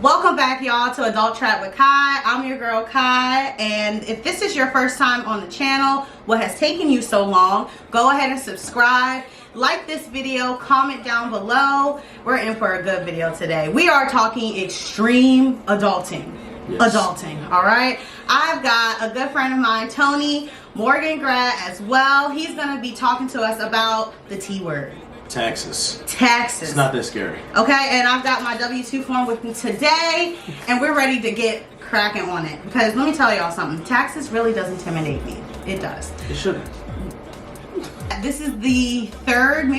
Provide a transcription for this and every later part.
Welcome back, y'all, to Adult Trap with Kai. I'm your girl Kai, and if this is your first time on the channel, what has taken you so long, go ahead and subscribe, like this video, comment down below. We're in for a good video today. We are talking extreme adulting. Yes. Adulting, all right? I've got a good friend of mine, Tony, Morgan grad as well. He's gonna be talking to us about the T word. Taxes. Taxes. It's not that scary. Okay, and I've got my W-2 form with me today, and we're ready to get cracking on it. Because let me tell y'all something. Taxes really does intimidate me. It does. It shouldn't. This is the third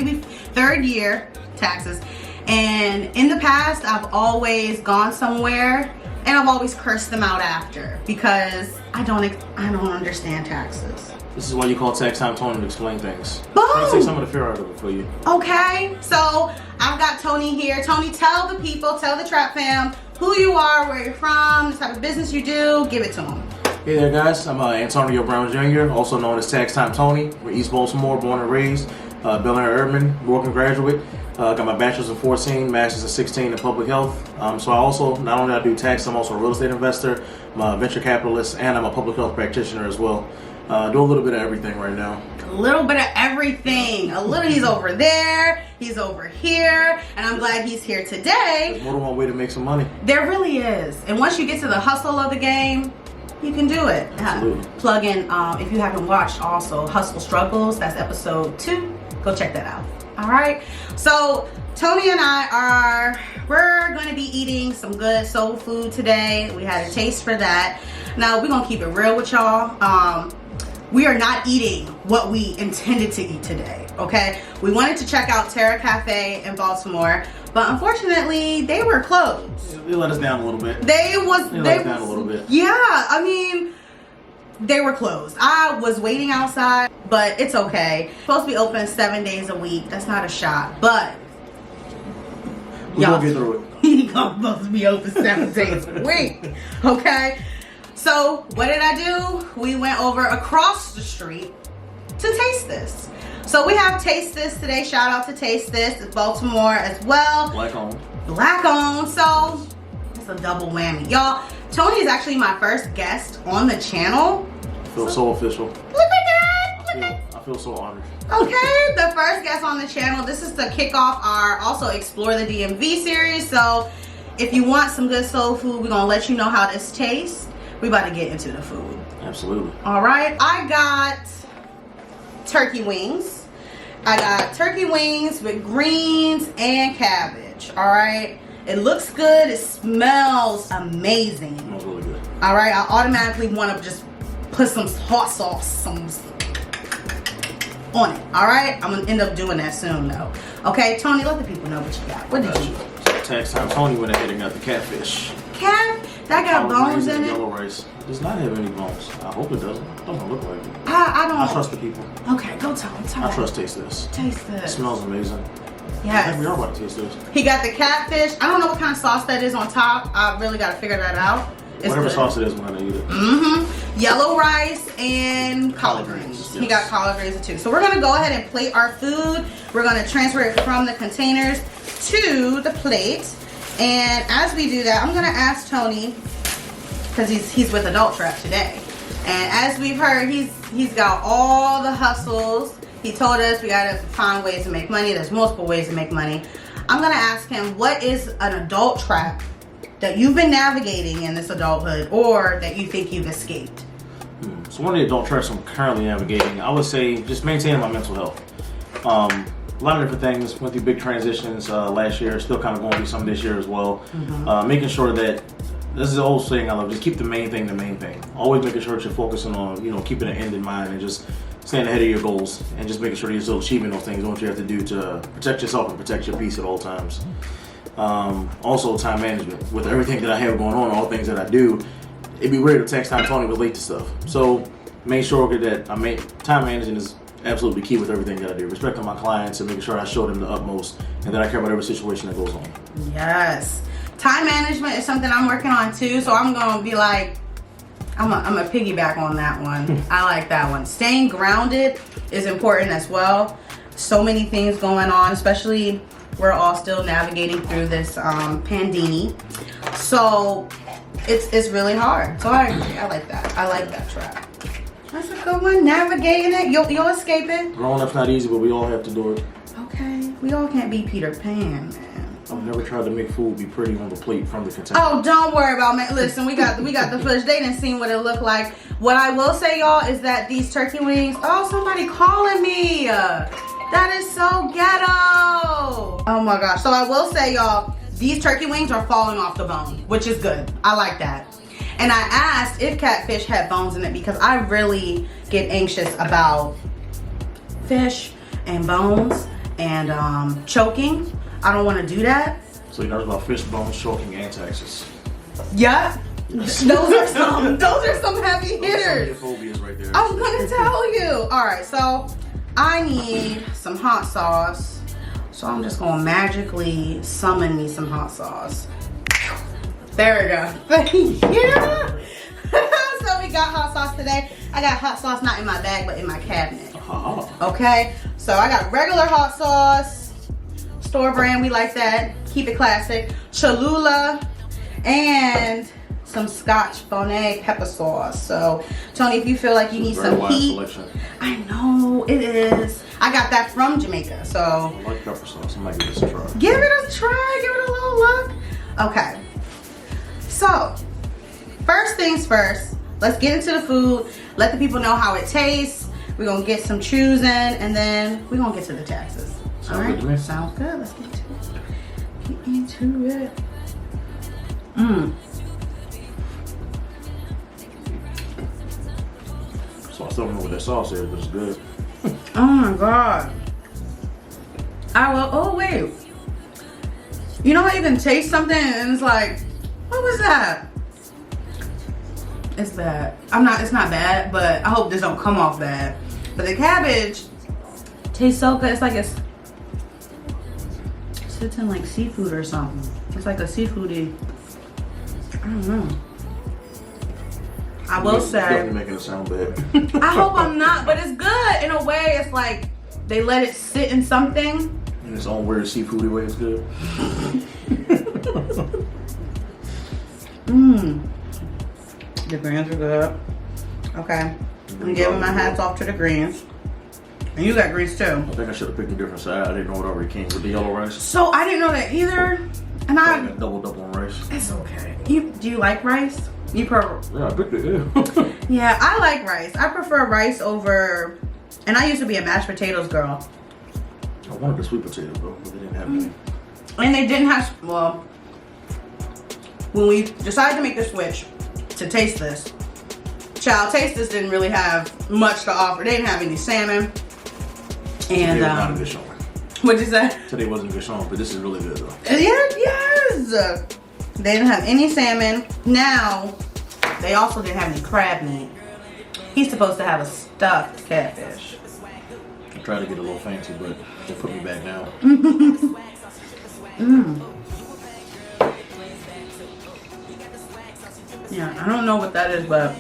year taxes. And in the past, I've always gone somewhere, and I've always cursed them out after. Because I don't understand taxes. This is why you call tax time Tony to explain things. Boom! Trying to take some of the fear out of it for you. Okay, so I've got Tony here. Tony, tell the people, tell the Trap fam who you are, where you're from, the type of business you do. Give it to them. Hey there, guys. I'm Antonio Brown Jr., also known as Tax Time Tony. We're East Baltimore, born and raised. Bel Air Urban, working graduate. Got my bachelor's in 14, master's in 16 in public health. So I also, not only do I do tax, I'm also a real estate investor, I'm a venture capitalist, and I'm a public health practitioner as well. Do a little bit of everything right now. A little bit of everything. A little, he's over there, he's over here, and I'm glad he's here today. There's more than one way to make some money. There really is. And once you get to the hustle of the game, you can do it. Absolutely. Plug in, if you haven't watched also Hustle Struggles, that's episode 2. Go check that out. All right. So Tony and we're going to be eating some good soul food today. We had a taste for that. Now we're going to keep it real with y'all. We are not eating what we intended to eat today, okay? We wanted to check out Terra Cafe in Baltimore, but unfortunately, they were closed. They let us down a little bit. They let us down a little bit. Yeah, I mean, they were closed. I was waiting outside, but it's okay. Supposed to be open 7 days a week. That's not a shot, but we're gonna get through it. He's supposed to be open 7 days a week, okay? So what did I do? We went over across the street to Taste This. So we have Taste This today. Shout out to Taste This. It's Baltimore as well. Black owned. Black owned. So it's a double whammy. Y'all, Tony is actually my first guest on the channel. I feel so official. Look at that. I feel so honored. Okay, the first guest on the channel. This is to kick off our also Explore the DMV series. So if you want some good soul food, we're going to let you know how this tastes. We about to get into the food. Absolutely. All right. I got turkey wings. I got turkey wings with greens and cabbage. All right. It looks good. It smells amazing. It smells really good. All right. I automatically want to just put some hot sauce on it. All right. I'm going to end up doing that soon, though. Okay. Tony, let the people know what you got. What did you get? Tax time Tony went ahead and got the catfish. That got bones in it? Yellow rice. It does not have any bones. I hope it doesn't. It doesn't look like it. I don't. I trust the people. Okay, go tell them. I trust Taste This. Taste This. It smells amazing. Yes. We are about to taste this. He got the catfish. I don't know what kind of sauce that is on top. I really got to figure that out. It's whatever good. sauce it is, we're going to eat it. Mm-hmm. Yellow rice and collard greens. Yes. He got collard greens too. So we're going to go ahead and plate our food. We're going to transfer it from the containers to the plate. And as we do that, I'm going to ask Tony, because he's with Adult Trap today. And as we've heard, he's got all the hustles. He told us we got to find ways to make money. There's multiple ways to make money. I'm going to ask him, what is an adult trap that you've been navigating in this adulthood, or that you think you've escaped? So one of the adult traps I'm currently navigating, I would say just maintaining my mental health. A lot of different things. Went through big transitions last year. Still kind of going through some this year as well. Mm-hmm. Making sure that, this is the old saying I love, just keep the main thing the main thing. Always making sure that you're focusing on, keeping an end in mind and just staying ahead of your goals and just making sure that you're still achieving those things, what you have to do to protect yourself and protect your peace at all times. Also time management. With everything that I have going on, all the things that I do, it'd be weird if Tax Time Tony was late to stuff. So make sure that time management is absolutely key with everything that I do. Respecting my clients and making sure I show them the utmost and that I care about every situation that goes on. Yes. Time management is something I'm working on too, so I'm going to be like, I'm a piggyback on that one. I like that one. Staying grounded is important as well. So many things going on, especially we're all still navigating through this pandemic. So it's really hard. So I agree. I like that. I like that trap. That's a good one. Navigating it. You'll escape it. Growing up's not easy, but we all have to do it. Okay. We all can't be Peter Pan, man. I've never tried to make food be pretty on the plate from the container. Oh, don't worry about me. Listen, we got the footage. They didn't see what it looked like. What I will say, y'all, is that these turkey wings. Oh, somebody calling me. That is so ghetto. Oh my gosh. So I will say, y'all, these turkey wings are falling off the bone, which is good. I like that. And I asked if catfish had bones in it because I really get anxious about fish and bones and choking. I don't want to do that. So you know about fish bones, choking, and taxes. Yeah. Those are some heavy hitters. Some phobias right there. I'm gonna tell you. All right, so I need some hot sauce. So I'm just gonna magically summon me some hot sauce. There we go. Thank you. So we got hot sauce today. I got hot sauce not in my bag, but in my cabinet. Okay, so I got regular hot sauce, store brand. We like that. Keep it classic. Cholula and some Scotch bonnet pepper sauce. So Tony, if you feel like you need some heat, selection. I know it is. I got that from Jamaica. So I like pepper sauce. I might give this a try. Give it a try. Give it a little look. Okay. So first things first. Let's get into the food. Let the people know how it tastes. We're gonna get some choosing, and then we're gonna get to the taxes. All right. Good, sounds good. Let's get into it. Get into it. So I still don't know what that sauce is, but it's good. Oh my god. I will. Oh wait. You know how you can taste something and it's like, what was that? It's bad. It's not bad, but I hope this don't come off bad. But the cabbage tastes so good. It's like it sits in like seafood or something. It's like a seafoody. I don't know. I will say. Definitely making it sound bad. I hope I'm not, but it's good in a way. It's like they let it sit in something. In its own weird seafoody way, it's good. The greens are good. Okay. I'm giving my hats off to the greens. And you got greens too. I think I should have picked a different side. I didn't know it already came with the yellow rice. So I didn't know that either. And I got double on rice. It's okay. Do you like rice? You prefer? Yeah, I picked it. Yeah. Yeah, I like rice. I prefer rice over. And I used to be a mashed potatoes girl. I wanted the sweet potato though, but they didn't have any. And they didn't have. Well, when we decided to make the switch to taste this, Taste This didn't really have much to offer. They didn't have any salmon. And today was not a good showing. What'd you say? Today wasn't a good showing, but this is really good though. Yes. They didn't have any salmon. Now, they also didn't have any crab meat. He's supposed to have a stuffed catfish. I tried to get a little fancy, but they put me back down. Yeah, I don't know what that is, but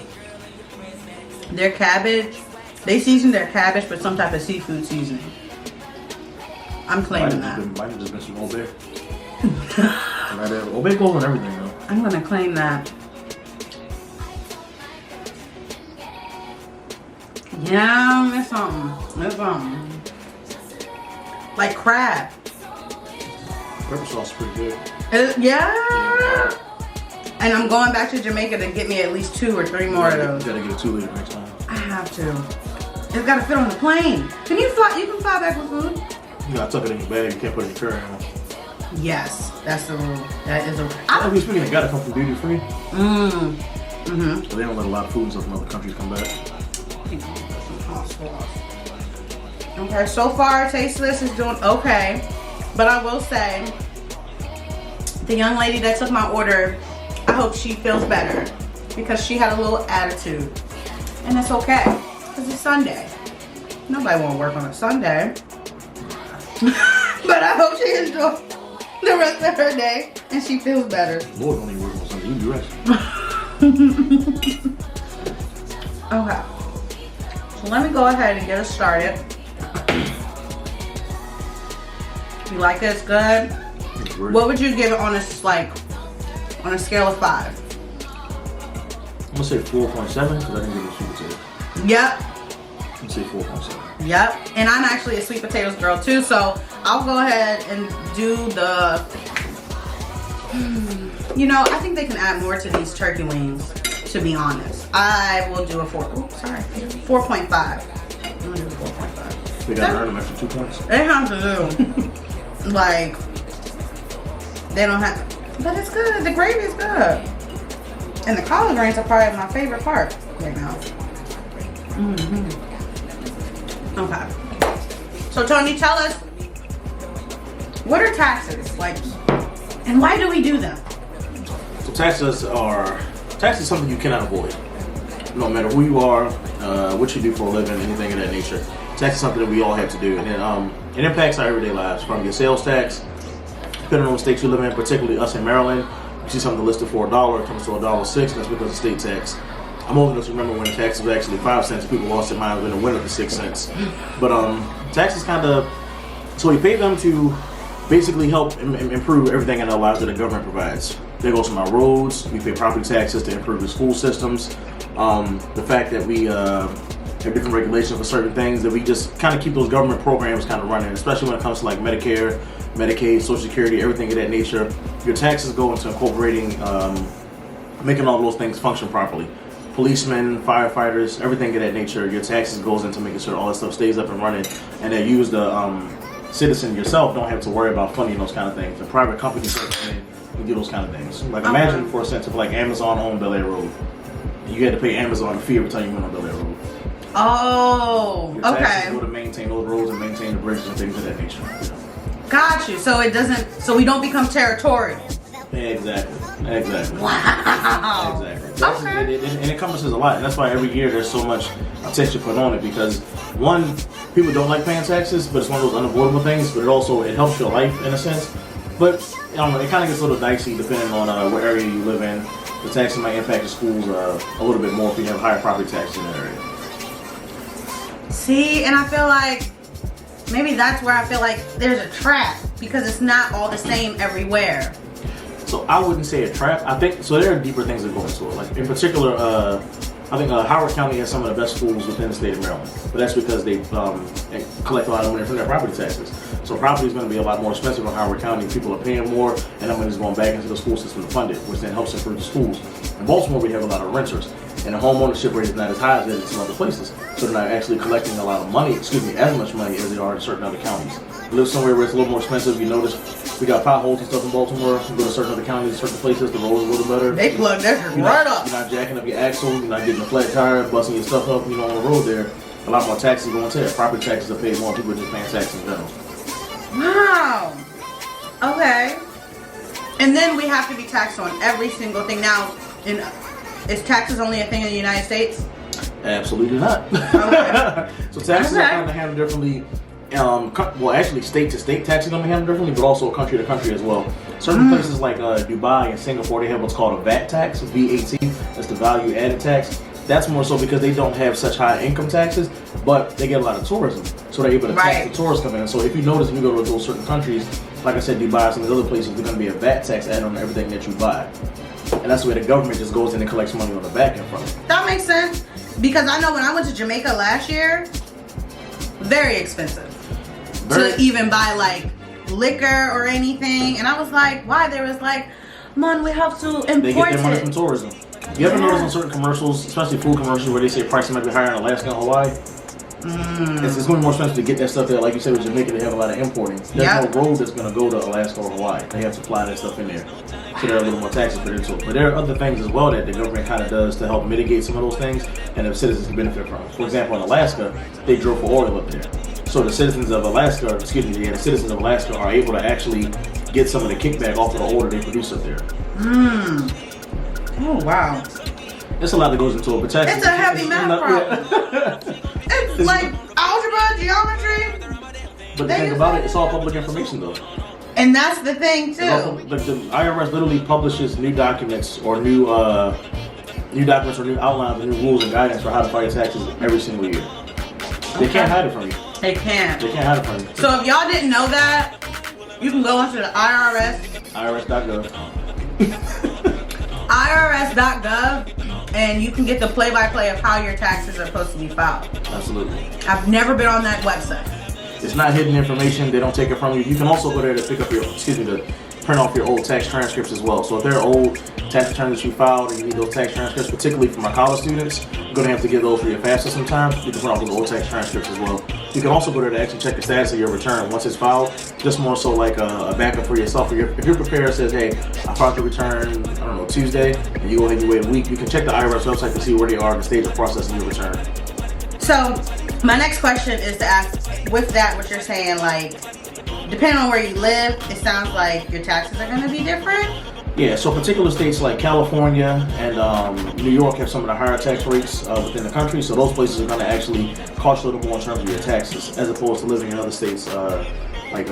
their cabbage, they season their cabbage with some type of seafood seasoning. I'm claiming that. Might have just been some Old Bay. Old Bay gold and everything though. I'm gonna claim that. Yeah, it's something. Like crab. Pepper sauce is pretty good. Yeah. And I'm going back to Jamaica to get me at least 2 or 3 more of those. You gotta get a 2-liter next time. I have to. It's gotta fit on the plane. Can you fly? You can fly back with food. You gotta tuck it in your bag. You can't put it in your carry-on. Yes, that's the rule. That is a rule. I think speaking, it gotta come from duty free. So they don't let a lot of foods from other countries come back. Okay, so far Tasteless is doing okay, but I will say the young lady that took my order, I hope she feels better because she had a little attitude, and it's okay because it's Sunday. Nobody want to work on a Sunday, but I hope she enjoys the rest of her day and she feels better. Lord, don't even work on Sunday. You rest. Okay. So let me go ahead and get us started. You like it? It's good? It's great. What would you give it on a, like, on a scale of 5? I'm gonna say 4.7 because I didn't get a sweet potato. Yep. I'm gonna say 4.7. Yep. And I'm actually a sweet potatoes girl too, so I'll go ahead and do the. You know, I think they can add more to these turkey wings. To be honest, I will do a 4.5. I'm gonna do 4.5. They gotta earn them extra 2 points. They have to do. Like, they don't have, but it's good. The gravy is good. And the collard greens are probably my favorite part right now. Okay. So Tony, tell us, what are taxes? Like, and why do we do them? So taxes is something you cannot avoid. No matter who you are, what you do for a living, anything of that nature. Tax is something that we all have to do. And it impacts our everyday lives. From your sales tax, depending on the states you live in, particularly us in Maryland, you see something listed for $1, it comes to $1.06, that's because of state tax. I'm old enough to remember when tax was actually 5 cents, people lost their mind when it went up to 6 cents. But taxes kind of, so we pay them to basically help improve everything in our lives that the government provides. There goes from our roads, we pay property taxes to improve the school systems. The fact that we have different regulations for certain things, that we just kind of keep those government programs kind of running, especially when it comes to like Medicare, Medicaid, Social Security, everything of that nature. Your taxes go into incorporating, making all those things function properly. Policemen, firefighters, everything of that nature, your taxes goes into making sure all that stuff stays up and running, and that you as the citizen yourself don't have to worry about funding those kind of things. The private companies can do those kind of things. Like imagine for a sense of like Amazon owned Bel Air Road. You had to pay Amazon a fee every time you went on Bel Air Road. Oh, your taxes go to maintain those roads and maintain the bridges and things of that nature. Got you. So it doesn't. So we don't become territorial. Exactly. Wow. Exactly. Okay. It encompasses a lot, and that's why every year there's so much attention put on it. Because one, people don't like paying taxes, but it's one of those unavoidable things. But it helps your life in a sense. But it kind of gets a little dicey depending on what area you live in. The taxes might impact the schools a little bit more if you have higher property taxes in that area. See, and I feel like maybe that's where I feel like there's a trap because it's not all the same everywhere. So I wouldn't say a trap. I think so. There are deeper things that go into it. Like in particular, I think Howard County has some of the best schools within the state of Maryland, but that's because they collect a lot of money from their property taxes. So property is going to be a lot more expensive in Howard County. People are paying more, and that money is going back into the school system to fund it, which then helps improve the schools. In Baltimore, we have a lot of renters, and the home ownership rate is not as high as it is in other places. So they're not actually collecting a lot of money, as much money as they are in certain other counties. You live somewhere where it's a little more expensive, you notice we got potholes and stuff in Baltimore. You go to certain other counties, certain places, the road is a little better. They plug that right up. You're not jacking up your axle, you're not getting a flat tire, busting your stuff up, on the road there. A lot more taxes going to it. Property taxes are paid more, people are just paying taxes in general. Wow. Okay. And then we have to be taxed on every single thing. Now, is taxes only a thing in the United States? Absolutely not. Okay. So taxes are kind of handled differently. Well, actually, state to state taxes are going to be handled differently, but also country to country as well. Certain places like Dubai and Singapore, they have what's called a VAT tax, VAT. That's the value added tax. That's more so because they don't have such high income taxes, but they get a lot of tourism, so they're able to tax the tourists coming in. So if you notice, when you go to those certain countries, like I said, Dubai and some of the other places, there's going to be a VAT tax added on everything that you buy, and that's where the government just goes in and collects money on the back end from it. That makes sense because I know when I went to Jamaica last year, very expensive to even buy like liquor or anything, and I was like, why? There was like, man, we have to import it. They get their money from tourism. You ever notice on certain commercials, especially food commercials, where they say prices might be higher in Alaska and Hawaii? It's going to be more expensive to get that stuff there. Like you said with Jamaica, they have a lot of importing. There's no road that's going to go to Alaska or Hawaii. They have to fly that stuff in there. So there are a little more taxes put into it. But there are other things as well that the government kind of does to help mitigate some of those things and the citizens can benefit from. For example, in Alaska, they drill for oil up there. So the citizens of Alaska are able to actually get some of the kickback off of the oil they produce up there. Oh, wow. There's a lot that goes into it, but taxes, it's a heavy math problem. It's like algebra, geometry. But the thing about it, it's all public information though. And that's the thing too. The IRS literally publishes new documents or new outlines or new rules and guidance for how to file your taxes every single year. They can't hide it from you. They can't. They can't hide it from you. So if y'all didn't know that, you can go onto the IRS. IRS.gov. IRS.gov, and you can get the play-by-play of how your taxes are supposed to be filed. Absolutely. I've never been on that website. It's not hidden information. They don't take it from you. You can also go there to pick up your, to print off your old tax transcripts as well. So if there are old tax returns that you filed and you need those tax transcripts, particularly for my college students, you're going to have to get those for your FAFSA sometime. You can print off those old tax transcripts as well. You can also go there to actually check the status of your return once it's filed, just more so like a backup for yourself. If your preparer says, hey, I filed the return, I don't know, Tuesday, and you go ahead and you wait a week, you can check the IRS website to see where they are in the stage of processing your return. So my next question is to ask, with that, what you're saying, like, depending on where you live, it sounds like your taxes are going to be different? Yeah, so particular states like California and New York have some of the higher tax rates within the country, so those places are going to actually cost you a little more in terms of your taxes, as opposed to living in other states like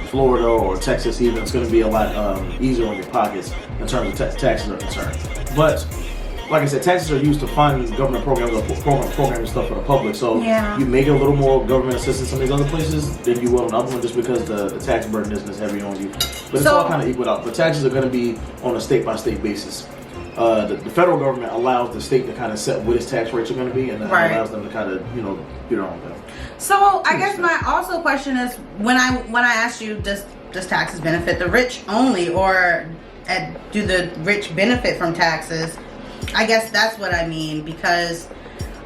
Florida or Texas even. It's going to be a lot easier on your pockets in terms of taxes are concerned. But like I said, taxes are used to fund government programs or program stuff for the public. So you may get a little more government assistance in these other places than you will in other ones, just because the tax burden isn't as heavy on you. But it's all kind of equal out. But taxes are going to be on a state-by-state basis. The federal government allows the state to kind of set what its tax rates are going to be, and then allows them to kind of, do their own thing. So I guess my also question is, when I asked you, does taxes benefit the rich only, or do the rich benefit from taxes? I guess that's what I mean, because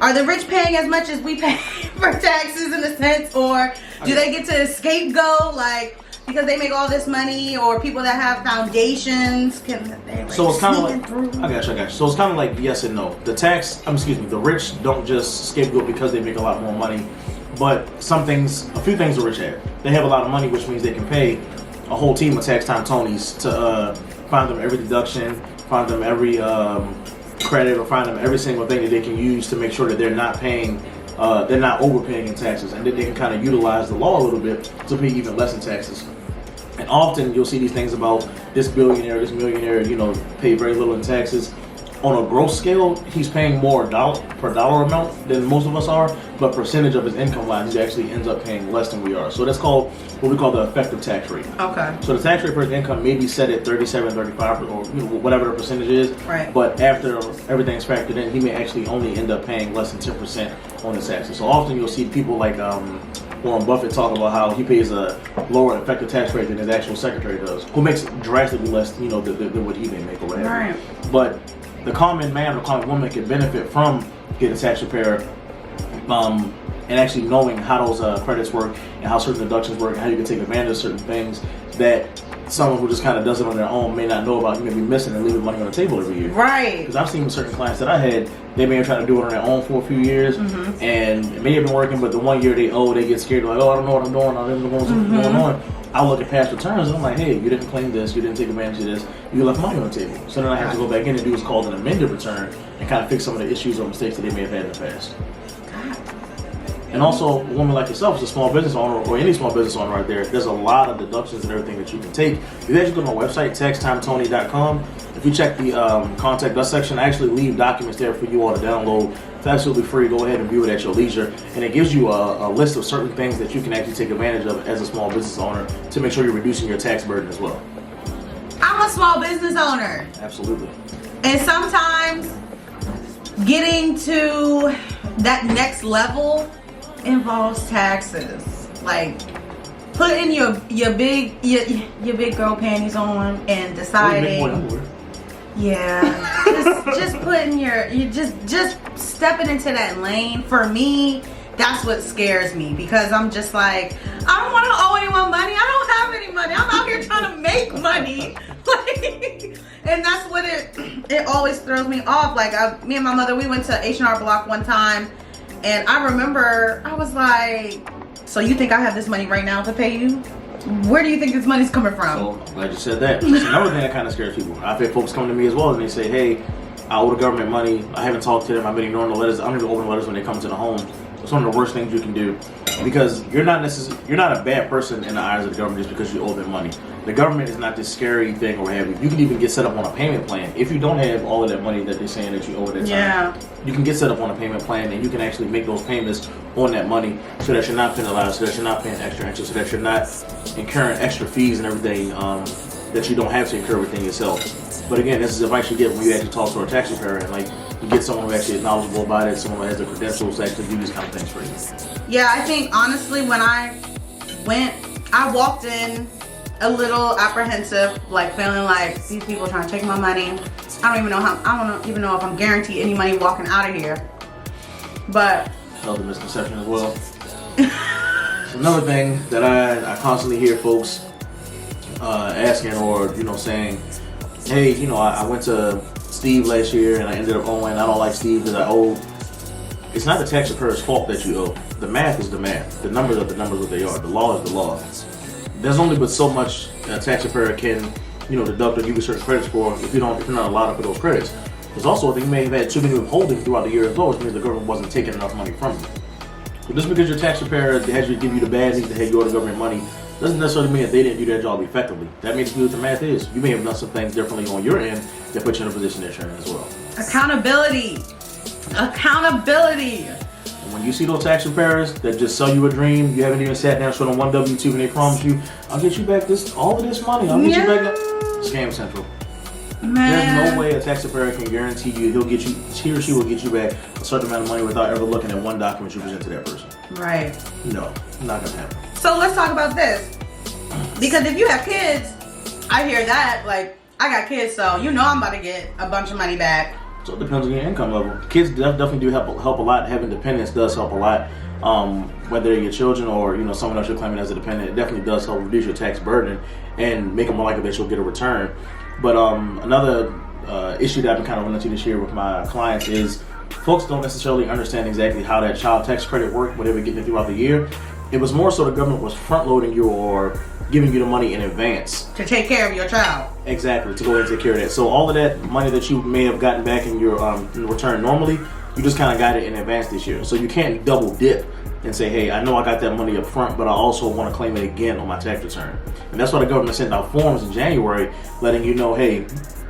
are the rich paying as much as we pay for taxes in a sense, or do they get to scapegoat, like, because they make all this money, or people that have foundations can they, like, so it's kind of like through? I got you. So it's kind of like yes and no. The rich don't just scapegoat because they make a lot more money, but a few things the rich have. They have a lot of money, which means they can pay a whole team of tax time Tonys to find them every deduction, find them every credit, or find them every single thing that they can use to make sure that they're not paying, they're not overpaying in taxes, and then they can kind of utilize the law a little bit to pay even less in taxes. And often you'll see these things about this billionaire, this millionaire, pay very little in taxes. On a gross scale, he's paying more per dollar amount than most of us are, but percentage of his income line, he actually ends up paying less than we are. So that's called what we call the effective tax rate. Okay. So the tax rate for his income may be set at 37, 35, or whatever the percentage is. Right. But after everything's factored in, he may actually only end up paying less than 10% on his taxes. So often you'll see people like Warren Buffett talk about how he pays a lower effective tax rate than his actual secretary does, who makes drastically less, than what he may make or whatever. Right. But the common man or common woman can benefit from getting a tax preparer and actually knowing how those credits work and how certain deductions work and how you can take advantage of certain things that someone who just kind of does it on their own may not know about. You may be missing and leaving money on the table every year. Right. Because I've seen with certain clients that I had, they may have tried to do it on their own for a few years, and it may have been working, but the 1 year they get scared, like, oh, I don't know what I'm doing, I don't know what's going on. I look at past returns and I'm like, hey, you didn't claim this, you didn't take advantage of this, you left money on the table. So then I have to go back in and do what's called an amended return and kind of fix some of the issues or mistakes that they may have had in the past. And also, a woman like yourself is a small business owner, or any small business owner right there, there's a lot of deductions and everything that you can take. If you actually go to my website, taxtimetony.com, if you check the contact us section, I actually leave documents there for you all to download. It's absolutely free. Go ahead and view it at your leisure. And it gives you a list of certain things that you can actually take advantage of as a small business owner to make sure you're reducing your tax burden as well. I'm a small business owner. Absolutely. And sometimes getting to that next level involves taxes. Like putting your big girl panties on and deciding. Yeah, just putting just stepping into that lane. For me, that's what scares me, because I'm just like, I don't want to owe anyone money. I don't have any money. I'm out here trying to make money. And that's what it always throws me off. Like me and my mother, we went to H&R Block one time, and I remember I was like, so you think I have this money right now to pay you? Where do you think this money's coming from? So, I'm glad you said that. That's another thing that kind of scares people. I've had folks come to me as well and they say, hey, I owe the government money. I haven't talked to them. I've been ignoring the letters. I'm going to open letters when they come to the home. It's one of the worst things you can do, because you're not a bad person in the eyes of the government just because you owe them money. The government is not this scary thing or what have you. You can even get set up on a payment plan. If you don't have all of that money that they're saying that you owe at that time, you can get set up on a payment plan and you can actually make those payments on that money so that you're not penalized, so that you're not paying extra interest, so that you're not incurring extra fees and everything that you don't have to incur within yourself. But again, this is advice you get when you actually talk to a tax preparer, and like you get someone who actually is knowledgeable about it, someone who has the credentials to actually do these kind of things for you. Yeah, I think honestly when I walked in a little apprehensive, like feeling like these people are trying to take my money. I don't even know if I'm guaranteed any money walking out of here. But another misconception as well. Another thing that I constantly hear folks asking, or saying, hey, I went to Steve last year and I ended up owing. I don't like Steve because I owe. It's not the tax preparer's fault that you owe. The math is the math. The numbers are the numbers what they are. The law is the law. There's only but so much a tax preparer can, deduct or give you certain credits for if you're not allowed for those credits. There's also, I think you may have had too many withholdings throughout the year as well, which means the government wasn't taking enough money from you. So just because your tax preparer has to give you the bad news to hand you all the government money, doesn't necessarily mean that they didn't do their job effectively. That means what the math is. You may have done some things differently on your end that put you in a position that you're in as well. Accountability. Accountability. And when you see those tax preparers that just sell you a dream, you haven't even sat down, showed them one W-2, and they promise you, I'll get you back all of this money. I'll get you back. Scam Central. Man. There's no way a tax preparer can guarantee you he or she will get you back a certain amount of money without ever looking at one document you present to that person. Right. No, not gonna happen. So let's talk about this. Because if you have kids, I hear that, like, I got kids, so I'm about to get a bunch of money back. So it depends on your income level. Kids definitely do help a lot. Having dependents does help a lot. Whether they're your children or someone else you're claiming as a dependent, it definitely does help reduce your tax burden and make it more likely that you'll get a return. But another issue that I've been kind of running into this year with my clients is folks don't necessarily understand exactly how that child tax credit worked when they were getting it throughout the year. It was more so the government was front loading you or giving you the money in advance. To take care of your child. Exactly, to go ahead and take care of that. So all of that money that you may have gotten back in your return normally, you just kind of got it in advance this year. So you can't double dip and say, hey, I know I got that money up front, but I also want to claim it again on my tax return. And that's why the government sent out forms in January letting you know, hey,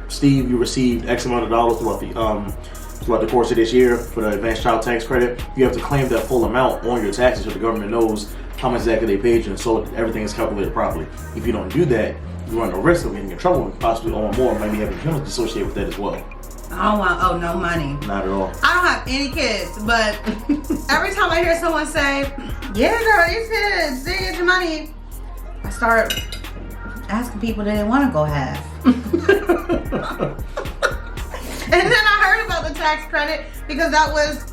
Steve, you received X amount of dollars throughout the course of this year for the advanced child tax credit. You have to claim that full amount on your taxes so the government knows how much exactly they paid you, and so everything is calculated properly. If you don't do that, you run the risk of getting in trouble and possibly owing more, and maybe having penalties associated with that as well. I don't want to owe no money. Not at all. I don't have any kids, but every time I hear someone say, yeah, girl, these kids, they get your money, I start asking people that they want to go half. And then I heard about the tax credit because that was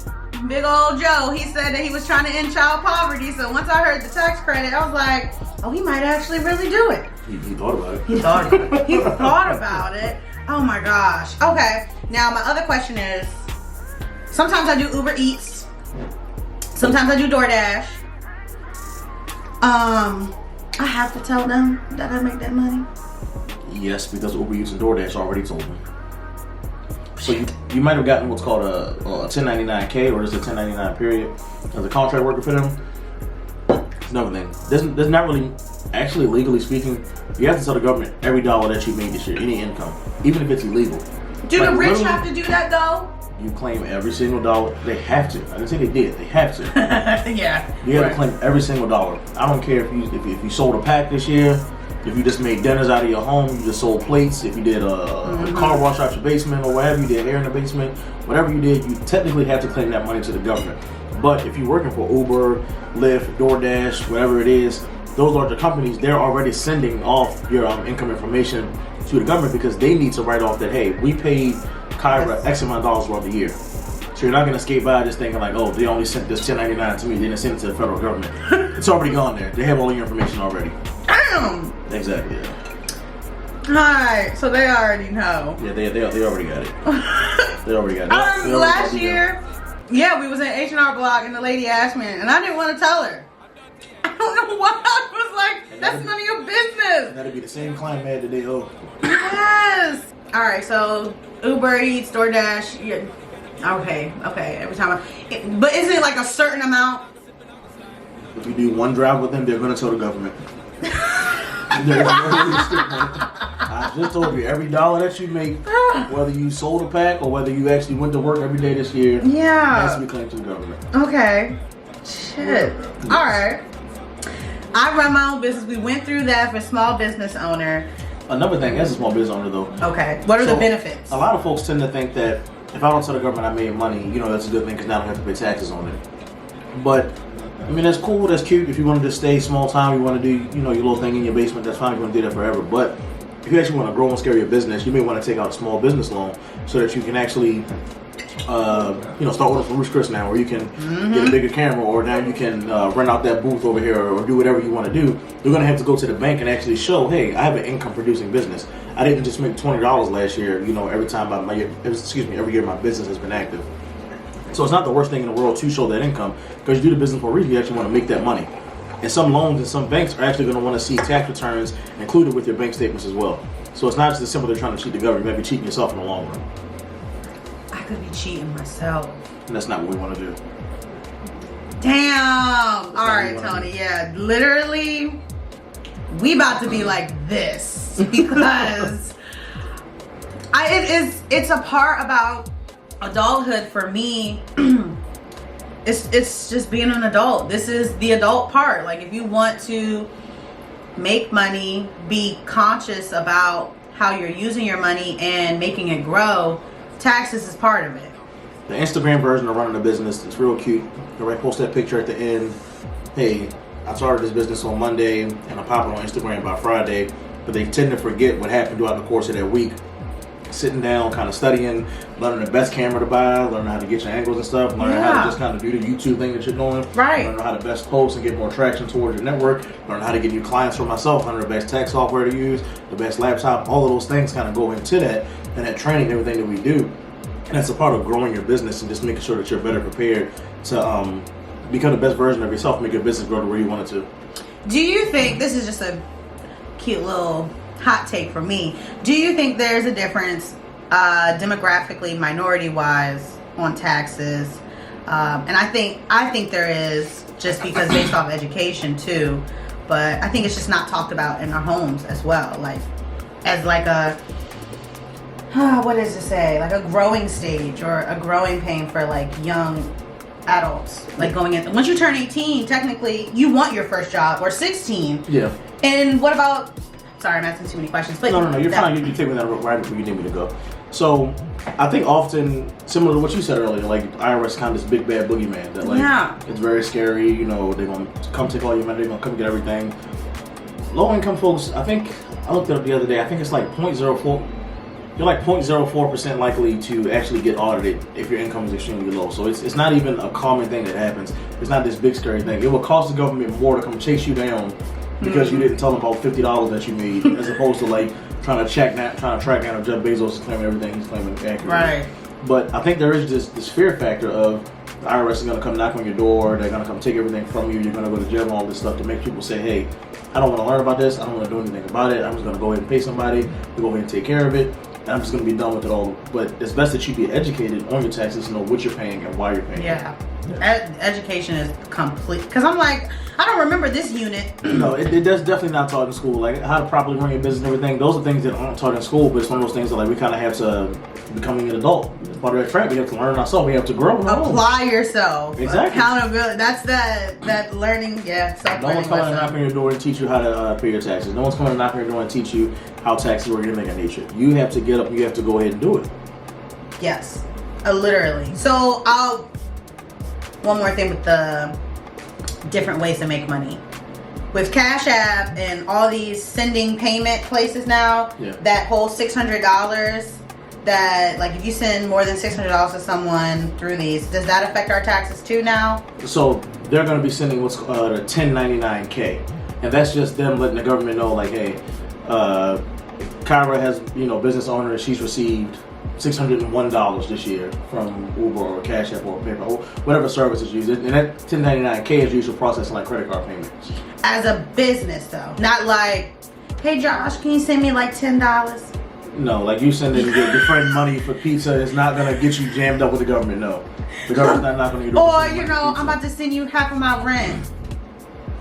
big old Joe. He said that he was trying to end child poverty. So once I heard the tax credit, I was like, oh, he might actually really do it. He thought about it. He thought about it. He thought about it. Oh my gosh. Okay. Now my other question is, sometimes I do Uber Eats. Sometimes I do DoorDash. I have to tell them that I make that money. Yes, because Uber Eats and DoorDash already told them. So you might have gotten what's called a 1099K, or just a 1099 period as a contract worker for them. It's another thing. There's not really, actually legally speaking, you have to tell the government every dollar that you made this year, any income, even if it's illegal. Do the rich have to do that though? You claim every single dollar. They have to. I didn't say they did. They have to. Yeah. You have to claim every single dollar. I don't care if you sold a pack this year. If you just made dinners out of your home, you just sold plates. If you did a car wash out your basement or whatever, you did air in the basement, whatever you did, you technically have to claim that money to the government. But if you're working for Uber, Lyft, DoorDash, whatever it is, those larger companies, they're already sending off your income information to the government because they need to write off that, hey, we paid Kyra X amount of dollars throughout the year. So you're not going to skate by just thinking like, oh, they only sent this 1099 to me. They didn't send it to the federal government. It's already gone there. They have all your information already. Damn. Exactly, yeah. Alright, so they already know. Yeah, they already got it. They already got it. I remember last year, yeah, we was in H&R Block and the lady asked me, and I didn't want to tell her. I don't know why. I was like, that's none of your business. That'd be the same client mad that they owe. Yes. Alright, so Uber Eats, DoorDash, yeah. Okay, every time but isn't it like a certain amount? If you do one drive with them, they're going to tell the government. I just told you, every dollar that you make, whether you sold a pack or whether you actually went to work every day this year, has to be claimed to the government. Okay. Shit. Alright. I run my own business. We went through that for small business owner. Another thing, as a small business owner though. Okay. What are the benefits? A lot of folks tend to think that if I don't tell the government I made money, you know, that's a good thing because now I don't have to pay taxes on it. But I mean, that's cool, that's cute. If you want to just stay small time, you want to do, you know, your little thing in your basement, that's fine. You want to do that forever. But if you actually want to grow and scale your business, you may want to take out a small business loan so that you can actually, you know, start ordering from Roost Chris now, or you can get a bigger camera, or now you can rent out that booth over here, or do whatever you want to do. You're going to have to go to the bank and actually show, hey, I have an income producing business. I didn't just make $20 last year, you know, every year my business has been active. So it's not the worst thing in the world to show that income, because you do the business for a reason. You actually want to make that money. And some loans and some banks are actually going to want to see tax returns included with your bank statements as well. So it's not just as simple as trying to cheat the government. You might be cheating yourself in the long run. I could be cheating myself. And that's not what we want to do. Damn. All right, Tony. Yeah, literally, we about to be like this because it's a part about adulthood for me. It's just being an adult. This is the adult part. Like, if you want to make money, be conscious about how you're using your money and making it grow, taxes is part of it. The Instagram version of running a business is real cute. You right, post that picture at the end. Hey, I started this business on Monday and I pop it on Instagram by Friday. But they tend to forget what happened throughout the course of that week. Sitting down, kind of studying, learning the best camera to buy, learning how to get your angles and stuff, learning how to just kind of do the YouTube thing that you're doing, learning how to best post and get more traction towards your network, learning how to get new clients for myself, learning the best tech software to use, the best laptop, all of those things kind of go into that, and that training, everything that we do. And that's a part of growing your business and just making sure that you're better prepared to become the best version of yourself, make your business grow to where you want it to. Do you think, this is just a cute little hot take for me, do you think there's a difference demographically, minority wise, on taxes? And I think there is, just because based off education too, but I think it's just not talked about in our homes as well, like as like a what does it say, like a growing stage or a growing pain for like young adults, like going in once you turn 18, technically you want your first job, or 16. Yeah. And what about, sorry, I'm asking too many questions, but no, you're fine. You take me that right before you need me to go. So I think often, similar to what you said earlier, like IRS is kind of this big bad boogeyman that like it's very scary. You know, they're gonna come take all your money, they're gonna come get everything. Low income folks, I think I looked it up the other day. I think it's like 0.04. You're like 0.04% likely to actually get audited if your income is extremely low. So it's not even a common thing that happens. It's not this big scary thing. It will cost the government more to come chase you down because you didn't tell them about $50 that you made, as opposed to like trying to track down if Jeff Bezos is claiming everything he's claiming accurately. Right. But I think there is this fear factor of the IRS is going to come knock on your door, they're going to come take everything from you, you're going to go to jail and all this stuff, to make people say, hey, I don't want to learn about this, I don't want to do anything about it, I'm just going to go ahead and pay somebody to go ahead and take care of it, and I'm just going to be done with it all. But it's best that you be educated on your taxes, know what you're paying and why you're paying. Yeah. Education is complete, because I'm like, I don't remember this unit. No, it does definitely not taught in school. Like how to properly run your business and everything. Those are things that aren't taught in school, but it's one of those things that like we kind of have to, becoming an adult. It's part of that track. We have to learn ourselves. We have to grow. Apply yourself. Exactly. Accountability. That's that learning. Yeah. No one's coming to knock on your door and teach you how to pay your taxes. No one's coming to knock on your door and teach you how taxes work in that nature. You have to get up. You have to go ahead and do it. Yes. Literally. So one more thing with the different ways to make money. With Cash App and all these sending payment places now, that whole $600, that like if you send more than $600 to someone through these, does that affect our taxes too now? So they're going to be sending what's called a 1099K, and that's just them letting the government know, like, hey, Kyra has, business owner, she's received $601 this year from Uber or Cash App or PayPal, or whatever service is used. And that 1099K is used for processing like credit card payments. As a business though, not like, hey Josh, can you send me like $10? No, like you sending your friend money for pizza is not gonna get you jammed up with the government. No, the government's not gonna get. Or I'm about to send you half of my rent.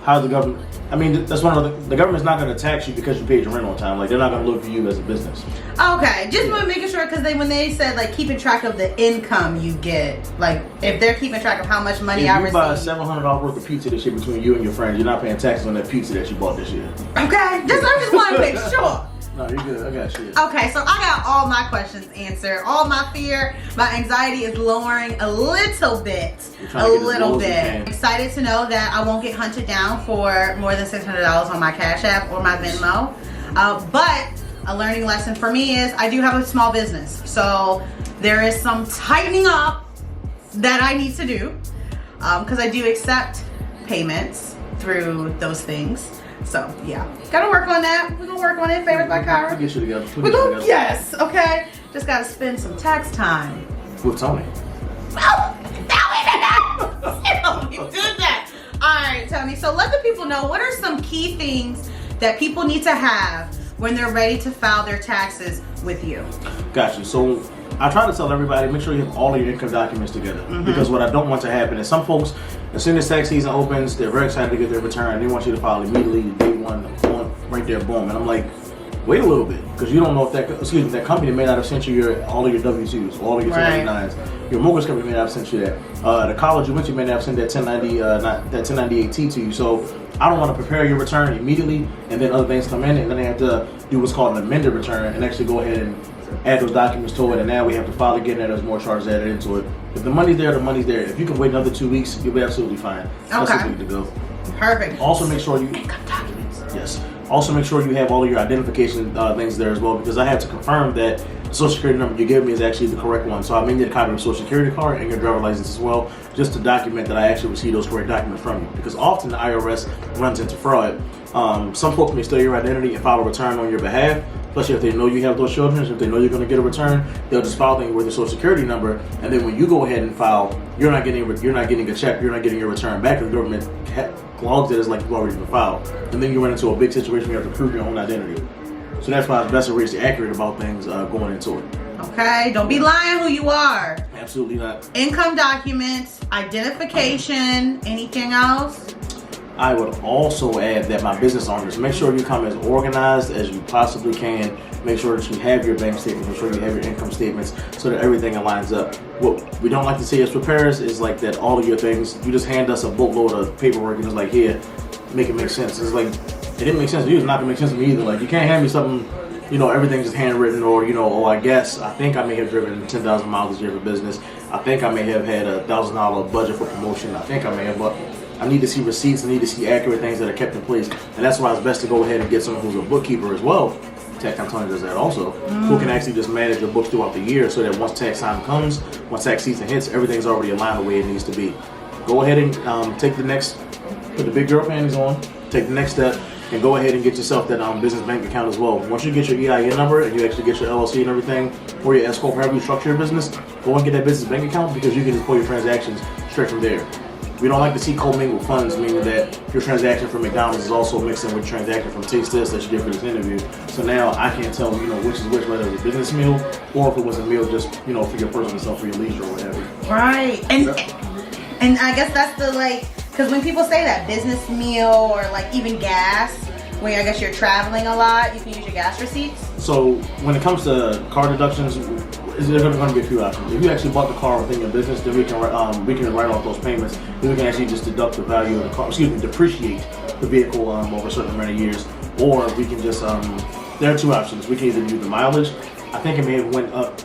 How's the government? I mean, that's one of the government's not going to tax you because you paid your rent on time. Like, they're not going to look for you as a business. Okay, just making sure, because when they said like keeping track of the income you get, like if they're keeping track of how much money I receive. If you buy $700 worth of pizza this year between you and your friends, you're not paying taxes on that pizza that you bought this year. Okay, I just want to make sure. No, you're good. I got you. Okay, so I got all my questions answered. All my fear, my anxiety is lowering a little bit. I'm excited to know that I won't get hunted down for more than $600 on my Cash App or my Venmo. But a learning lesson for me is I do have a small business. So there is some tightening up that I need to do because I do accept payments through those things. So yeah, gotta work on that. We're gonna work on it. Favors by Kyra. We'll get you together. Yes, okay. Just gotta spend some tax time with Tony. No, we did that. All right, Tony. So let the people know, what are some key things that people need to have when they're ready to file their taxes with you? Got you. So I try to tell everybody, make sure you have all of your income documents together. Because what I don't want to happen is some folks, as soon as tax season opens, they're very excited to get their return. They want you to file immediately, day one, right there, boom. And I'm like, wait a little bit, because you don't know if that company may not have sent you all of your W-2s, all of your 1099s. Your mortgage company may not have sent you that. The college you went to may not have sent that 1098-T to you. So I don't want to prepare your return immediately, and then other things come in, and then they have to do what's called an amended return, and actually go ahead and add those documents to it, and now we have to file again, and there's more charges added into it. If the money's there, the money's there. If you can wait another 2 weeks, you'll be absolutely fine. That's the way to go. Perfect. Also make sure you income documents. Yes. Also make sure you have all of your identification things there as well, because I have to confirm that the social security number you give me is actually the correct one. So I may need a copy of your social security card and your driver's license as well, just to document that I actually received those correct documents from you. Because often the IRS runs into fraud. Some folks may steal your identity and file a return on your behalf, especially if they know you have those children. If they know you're going to get a return, they'll just file things with your social security number, and then when you go ahead and file, you're not getting a check, you're not getting your return back, because the government logs it as like you've already been filed. And then you run into a big situation where you have to prove your own identity. So that's why it's best to be accurate about things going into it. Okay, don't be lying who you are. Absolutely not. Income documents, identification, anything else? I would also add that my business owners, make sure you come as organized as you possibly can. Make sure that you have your bank statements, make sure you have your income statements, so that everything aligns up. What we don't like to see as preparers is like that all of your things, you just hand us a boatload of paperwork and it's like, here, make it make sense. It's like, it didn't make sense to you, it's not gonna make sense to me either. Like, you can't hand me something, everything's just handwritten, or, I think I may have driven 10,000 miles this year for business. I think I may have had $1,000 budget for promotion. I think I may have, but I need to see receipts. I need to see accurate things that are kept in place. And that's why it's best to go ahead and get someone who's a bookkeeper as well. Tax time Tony does that also. Who can actually just manage your books throughout the year, so that once tax time comes, once tax season hits, everything's already aligned the way it needs to be. Go ahead and take the next, put the big girl panties on, take the next step, and go ahead and get yourself that business bank account as well. Once you get your EIN number and you actually get your LLC and everything, or your S corp, however you structure your business, go and get that business bank account, because you can just pull your transactions straight from there. We don't like to see commingled funds, meaning that your transaction from McDonald's is also mixed in with your transaction from Taste This that you did for this interview. So now I can't tell, which is which, whether it was a business meal or if it was a meal just, for your personal stuff, for your leisure or whatever. Right. And I guess that's the, because when people say that, business meal or even gas, when I guess you're traveling a lot, you can use your gas receipts. So when it comes to car deductions, there's going to be a few options. If you actually bought the car within your business, then we can write off those payments. Then we can actually just deduct the value of the car, depreciate the vehicle over a certain amount of years. Or we can just, there are two options. We can either do the mileage. I think it may have went up,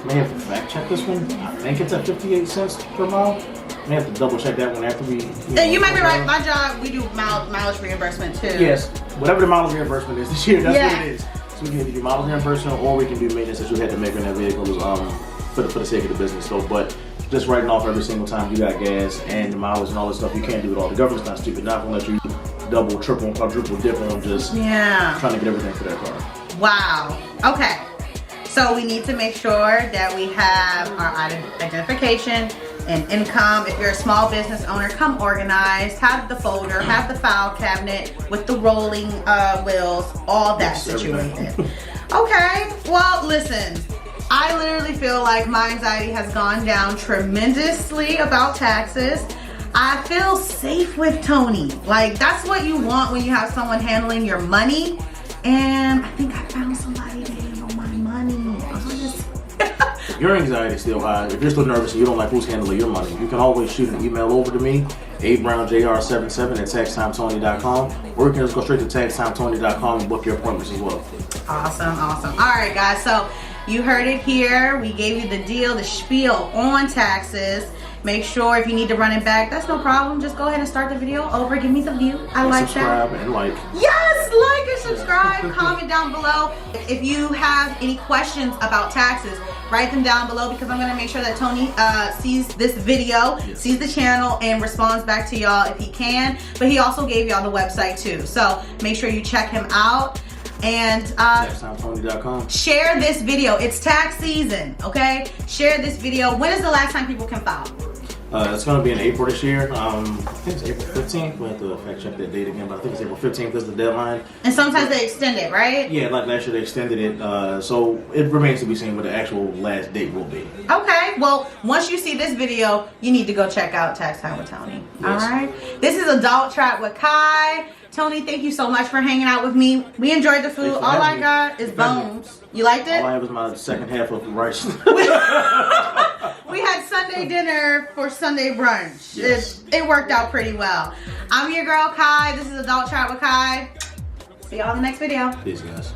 may have to fact check this one. I think it's at 58 cents per mile. May have to double check that one after we. You might be right. My job, we do mileage reimbursement too. Yes, whatever the mileage reimbursement is this year, that's what it is. So we can either do mileage reimbursement, or we can do maintenance that you had to make on that vehicle for the sake of the business. So, but just writing off every single time you got gas and the mileage and all this stuff, you can't do it all. The government's not stupid. Not gonna let you double, triple, quadruple dip on just trying to get everything for that car. Wow. Okay. So we need to make sure that we have our identification and income. If you're a small business owner, come organized, have the folder, have the file cabinet with the rolling wheels, all that situated. Okay, well listen, I literally feel like my anxiety has gone down tremendously about taxes. I feel safe with Tony. That's what you want when you have someone handling your money. And I think I found somebody to handle my money. Your anxiety is still high. If you're still nervous and you don't like who's handling your money, you can always shoot an email over to me, 8brownjr77 at taxtimetony.com, or you can just go straight to taxtimetony.com and book your appointments as well. Awesome. All right, guys. So you heard it here. We gave you the deal, the spiel on taxes. Make sure if you need to run it back, that's no problem. Just go ahead and start the video over. Give me the view. I like that. Subscribe and like. Yes, like and subscribe. Comment down below. If you have any questions about taxes, write them down below, because I'm going to make sure that Tony sees this video, sees the channel, and responds back to y'all if he can. But he also gave y'all the website too. So make sure you check him out. And taxtimetony.com. Share this video. It's tax season, okay? Share this video. When is the last time people can file? It's going to be in April this year. I think it's April 15th. We'll have to fact check that date again, but I think it's April 15th is the deadline. And sometimes they extend it, right? Yeah, like last year they extended it. So it remains to be seen what the actual last date will be. Okay, well, once you see this video, you need to go check out Tax Time with Tony. Yes. All right? This is Adult Trap with Kai. Tony, thank you so much for hanging out with me. We enjoyed the food. All I got is bones. You liked it? All I have is my second half of rice. We had Sunday dinner for Sunday brunch. Yes. It worked out pretty well. I'm your girl, Kai. This is Adult Trap with Kai. See y'all in the next video. Peace, guys.